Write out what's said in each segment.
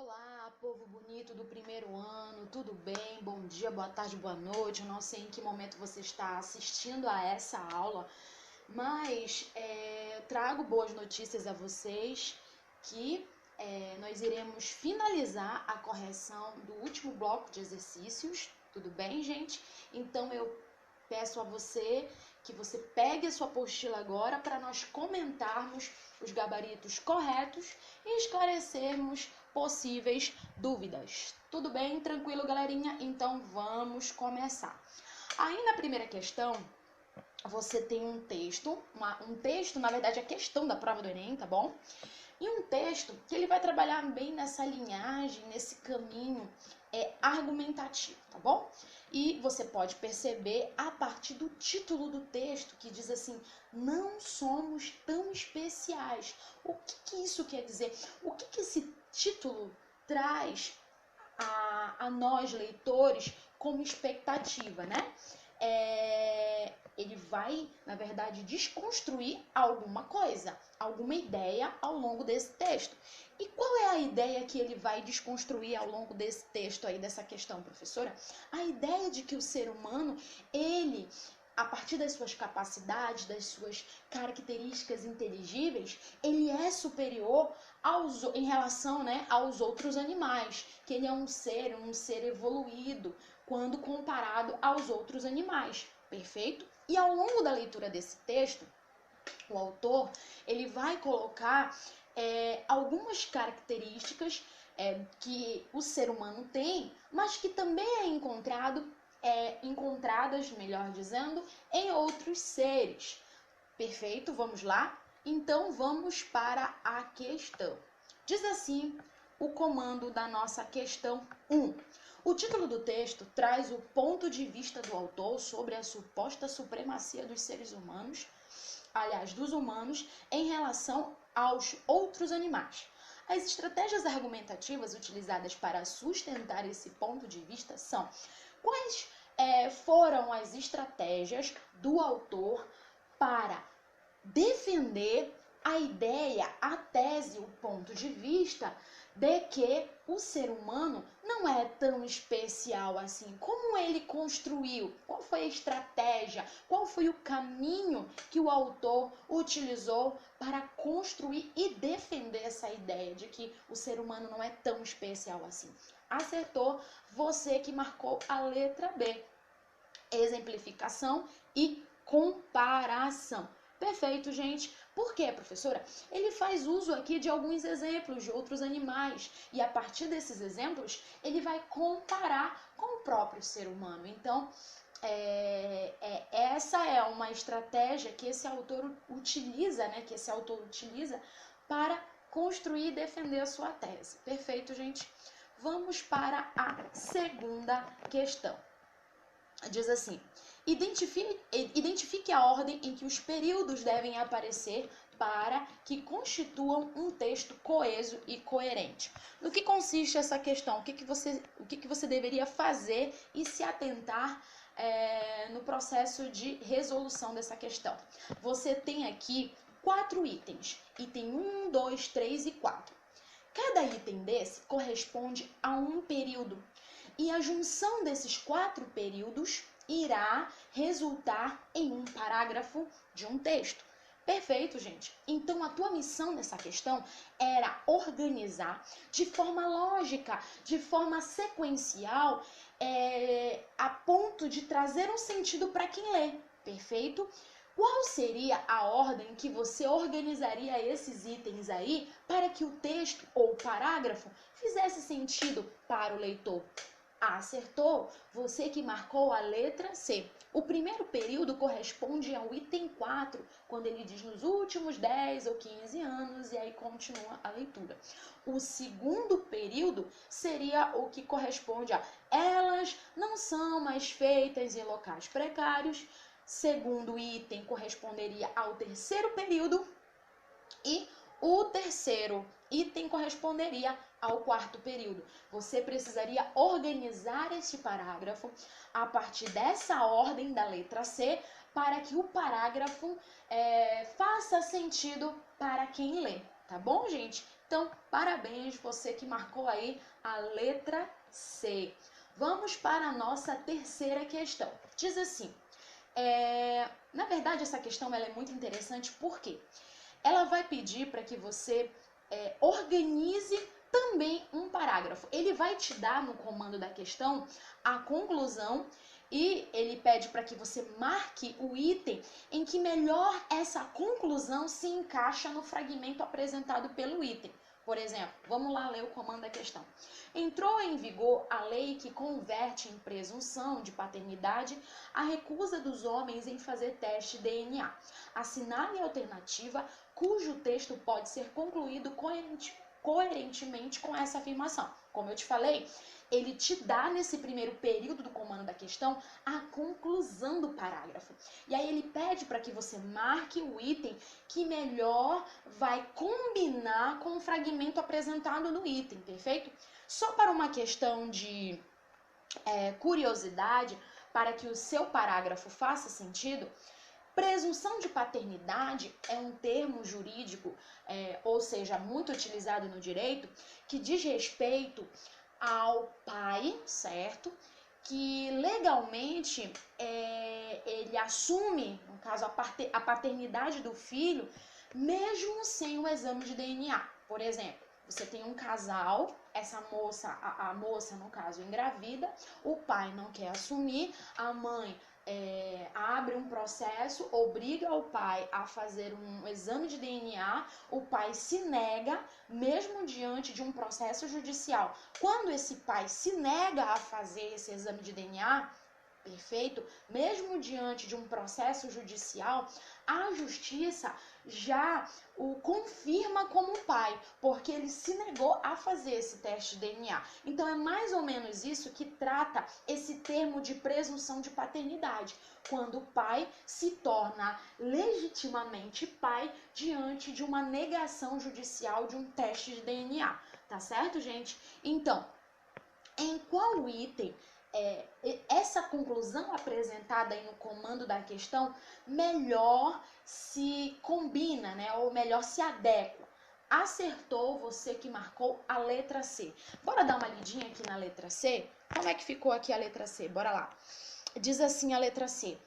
Olá, povo bonito do primeiro ano, tudo bem? Bom dia, boa tarde, boa noite. Eu não sei em que momento você está assistindo a essa aula, mas trago boas notícias a vocês que nós iremos finalizar a correção do último bloco de exercícios, tudo bem, gente? Então eu peço a você que você pegue a sua apostila agora para nós comentarmos os gabaritos corretos e esclarecermos possíveis dúvidas. Tudo bem? Tranquilo, galerinha? Então vamos começar. Aí na primeira questão, você tem um texto, na verdade, a questão da prova do Enem, tá bom? E um texto que ele vai trabalhar bem nessa linhagem, nesse caminho argumentativo, tá bom? E você pode perceber a partir do título do texto que diz assim: não somos tão especiais. O que isso quer dizer? O que esse título traz a nós, leitores, como expectativa, né? Ele vai, na verdade, desconstruir alguma coisa, alguma ideia ao longo desse texto. E qual é a ideia que ele vai desconstruir ao longo desse texto aí, dessa questão, professora? A ideia de que o ser humano, ele, a partir das suas capacidades, das suas características inteligíveis, ele é superior em relação, né, aos outros animais, que ele é um ser evoluído quando comparado aos outros animais, perfeito? E ao longo da leitura desse texto, o autor ele vai colocar algumas características que o ser humano tem, mas que também encontradas, melhor dizendo, em outros seres. Perfeito? Vamos lá? Então vamos para a questão. Diz assim o comando da nossa questão 1. O título do texto traz o ponto de vista do autor sobre a suposta supremacia dos seres humanos, dos humanos, em relação aos outros animais. As estratégias argumentativas utilizadas para sustentar esse ponto de vista são: quais foram as estratégias do autor para defender a ideia, a tese, o ponto de vista de que o ser humano não é tão especial assim? Como ele construiu? Qual foi a estratégia? Qual foi o caminho que o autor utilizou para construir e defender essa ideia de que o ser humano não é tão especial assim? Acertou você que marcou a letra B. Exemplificação e comparação. Perfeito, gente. Por quê, professora? Ele faz uso aqui de alguns exemplos de outros animais e a partir desses exemplos ele vai comparar com o próprio ser humano. Então, essa é uma estratégia que esse autor utiliza, para construir e defender a sua tese. Perfeito, gente? Vamos para a segunda questão. Diz assim: identifique a ordem em que os períodos devem aparecer para que constituam um texto coeso e coerente. No que consiste essa questão? O que você deveria fazer e se atentar no processo de resolução dessa questão? Você tem aqui 4 itens. Item 1, 2, 3 e 4. Cada item desse corresponde a um período. E a junção desses 4 períodos irá resultar em um parágrafo de um texto. Perfeito, gente? Então, a tua missão nessa questão era organizar de forma lógica, de forma sequencial, a ponto de trazer um sentido para quem lê. Perfeito? Qual seria a ordem que você organizaria esses itens aí para que o texto ou o parágrafo fizesse sentido para o leitor? Acertou? Você que marcou a letra C. O primeiro período corresponde ao item 4, quando ele diz nos últimos 10 ou 15 anos, e aí continua a leitura. O segundo período seria o que corresponde a elas não são mais feitas em locais precários. Segundo item corresponderia ao terceiro período e o terceiro item corresponderia ao quarto período. Você precisaria organizar esse parágrafo a partir dessa ordem da letra C para que o parágrafo faça sentido para quem lê. Tá bom, gente? Então, parabéns você que marcou aí a letra C. Vamos para a nossa terceira questão. Diz assim, na verdade essa questão ela é muito interessante porque ela vai pedir para que você organize também um parágrafo. Ele vai te dar no comando da questão a conclusão e ele pede para que você marque o item em que melhor essa conclusão se encaixa no fragmento apresentado pelo item. Por exemplo, vamos lá ler o comando da questão. Entrou em vigor a lei que converte em presunção de paternidade a recusa dos homens em fazer teste DNA. Assinale a alternativa cujo texto pode ser concluído coerentemente com essa afirmação. Como eu te falei, ele te dá nesse primeiro período do comando da questão a conclusão do parágrafo. E aí ele pede para que você marque o item que melhor vai combinar com o fragmento apresentado no item, perfeito? Só para uma questão de curiosidade, para que o seu parágrafo faça sentido, presunção de paternidade é um termo jurídico, ou seja, muito utilizado no direito, que diz respeito ao pai, certo? Que legalmente ele assume, no caso, a paternidade do filho, mesmo sem o exame de DNA. Por exemplo, você tem um casal, essa moça, a moça, no caso, engravida, o pai não quer assumir, a mãe abre um processo, obriga o pai a fazer um exame de DNA, o pai se nega, mesmo diante de um processo judicial. Quando esse pai se nega a fazer esse exame de DNA, perfeito? Mesmo diante de um processo judicial, a justiça já o confirma como pai, porque ele se negou a fazer esse teste de DNA. Então é mais ou menos isso que trata esse termo de presunção de paternidade, quando o pai se torna legitimamente pai diante de uma negação judicial de um teste de DNA, tá certo, gente? Então, em qual item essa conclusão apresentada aí no comando da questão melhor se combina, né? Ou melhor se adequa? Acertou você que marcou a letra C. Bora dar uma lidinha aqui na letra C? Como é que ficou aqui a letra C? Bora lá. Diz assim a letra C.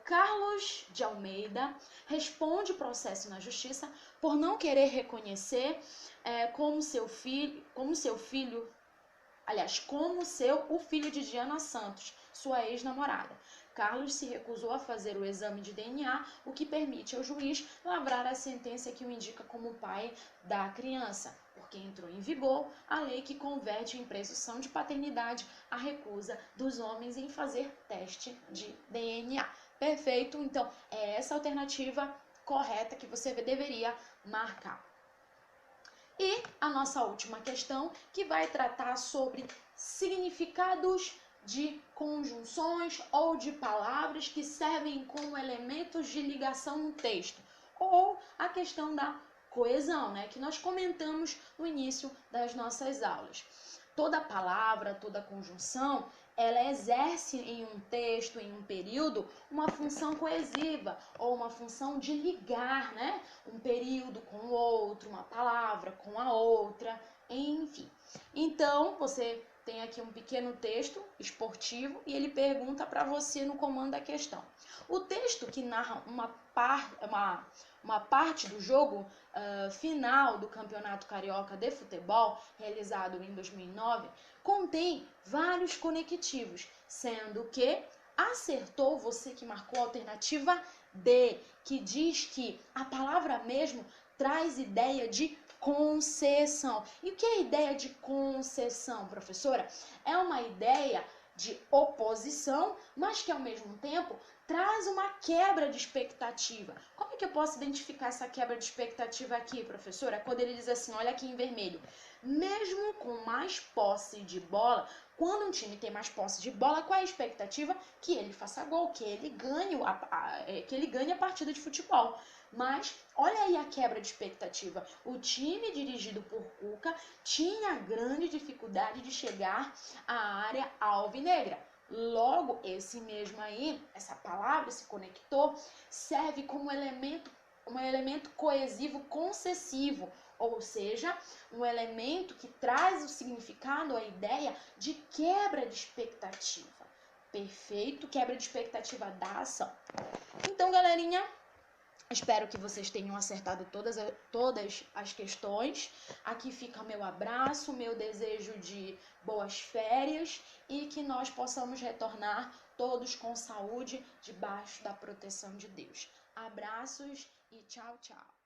Carlos de Almeida responde processo na justiça por não querer reconhecer como o filho de Diana Santos, sua ex-namorada. Carlos se recusou a fazer o exame de DNA, o que permite ao juiz lavrar a sentença que o indica como pai da criança, porque entrou em vigor a lei que converte em presunção de paternidade a recusa dos homens em fazer teste de DNA. Perfeito? Então, é essa alternativa correta que você deveria marcar. E a nossa última questão, que vai tratar sobre significados de conjunções ou de palavras que servem como elementos de ligação no texto, ou a questão da coesão, né, que nós comentamos no início das nossas aulas. Toda palavra, toda conjunção, ela exerce em um texto, em um período, uma função coesiva ou uma função de ligar, né? Um período com o outro, uma palavra com a outra, enfim. Então, você tem aqui um pequeno texto esportivo e ele pergunta para você no comando da questão. O texto que narra uma parte do jogo final do Campeonato Carioca de Futebol, realizado em 2009, contém vários conectivos, sendo que acertou você que marcou a alternativa D, que diz que a palavra mesmo traz ideia de concessão. E o que é a ideia de concessão, professora? É uma ideia de oposição, mas que ao mesmo tempo traz uma quebra de expectativa. Como é que eu posso identificar essa quebra de expectativa aqui, professora? Quando ele diz assim, olha aqui em vermelho, mesmo com mais posse de bola, quando um time tem mais posse de bola, qual é a expectativa? Que ele faça gol, que ele ganhe a partida de futebol. Mas olha aí a quebra de expectativa. O time dirigido por Cuca tinha grande dificuldade de chegar à área alvinegra. Logo, esse mesmo aí, essa palavra, esse conector, serve como um elemento coesivo concessivo, ou seja, um elemento que traz o significado, a ideia de quebra de expectativa. Perfeito? Quebra de expectativa da ação. Então, galerinha, espero que vocês tenham acertado todas as questões. Aqui fica meu abraço, meu desejo de boas férias e que nós possamos retornar todos com saúde, debaixo da proteção de Deus. Abraços e tchau, tchau.